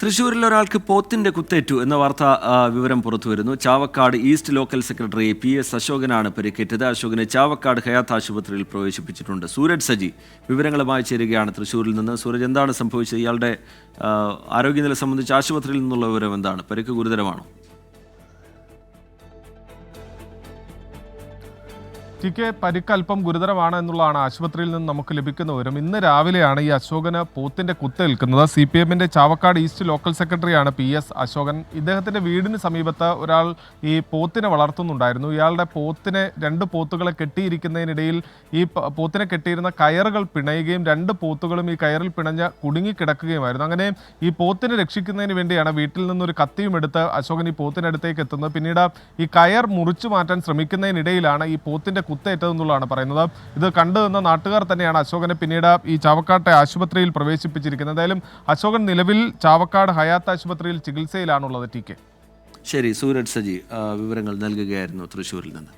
തൃശ്ശൂരിൽ ഒരാൾക്ക് പോത്തിന്റെ കുത്തേറ്റു എന്ന വാർത്ത വിവരം പുറത്തുവരുന്നു. Chavakkad east local secretary PS അശോകനാണ് പരിക്കേറ്റത്. അശോകനെ ചാവക്കാട് ഹയാത്ത് ആശുപത്രിയിൽ പ്രവേശിപ്പിച്ചിട്ടുണ്ട്. സൂരജ് സജി വിവരങ്ങളുമായി ചേരുകയാണ് തൃശ്ശൂരിൽ നിന്ന്. സൂരജ്, എന്താണ് സംഭവിച്ചത്? ഇയാളുടെ ആരോഗ്യനില സംബന്ധിച്ച് ആശുപത്രിയിൽ നിന്നുള്ള വിവരം എന്താണ്? പരിക്ക് ഗുരുതരമാണോ? ടിക്ക് പരിക്ക് അല്പം ഗുരുതരമാണ് എന്നുള്ളതാണ് ആശുപത്രിയിൽ നിന്ന് നമുക്ക് ലഭിക്കുന്ന വിവരം. ഇന്ന് രാവിലെയാണ് ഈ അശോകന് പോത്തിന്റെ കുത്തേൽക്കുന്നത്. CPM-ന്റെ ചാവക്കാട് ഈസ്റ്റ് ലോക്കൽ സെക്രട്ടറിയാണ് PS അശോകൻ. ഇദ്ദേഹത്തിന്റെ വീടിന് സമീപത്ത് ഒരാൾ ഈ പോത്തിനെ വളർത്തുന്നുണ്ടായിരുന്നു. ഇയാളുടെ രണ്ട് പോത്തുകളെ കെട്ടിയിരിക്കുന്നതിനിടയിൽ ഈ പോത്തിനെ കെട്ടിയിരുന്ന കയറുകൾ പിണയുകയും രണ്ട് പോത്തുകളും ഈ കയറിൽ പിണഞ്ഞ് കുടുങ്ങിക്കിടക്കുകയുമായിരുന്നു. അങ്ങനെ ഈ പോത്തിനെ രക്ഷിക്കുന്നതിന് വേണ്ടിയാണ് വീട്ടിൽ നിന്നൊരു കത്തിയും എടുത്ത് അശോകൻ ഈ പോത്തിനടുത്തേക്ക് എത്തുന്നത്. പിന്നീട് ഈ കയർ മുറിച്ചു മാറ്റാൻ ശ്രമിക്കുന്നതിനിടയിലാണ് ഈ പോത്തിന്റെ കുത്തേറ്റതെന്നുള്ളതാണ് പറയുന്നത്. ഇത് കണ്ടുനിന്ന നാട്ടുകാർ തന്നെയാണ് അശോകനെ പിന്നീട് ഈ ചാവക്കാട്ടെ ആശുപത്രിയിൽ പ്രവേശിപ്പിച്ചിരിക്കുന്നത്. എന്തായാലും അശോകൻ നിലവിൽ ചാവക്കാട് ഹയാത്ത് ആശുപത്രിയിൽ ചികിത്സയിലാണുള്ളത്. ടി കെ ശരി, സൂരജ് സജി വിവരങ്ങൾ നൽകുകയായിരുന്നു തൃശ്ശൂരിൽ നിന്ന്.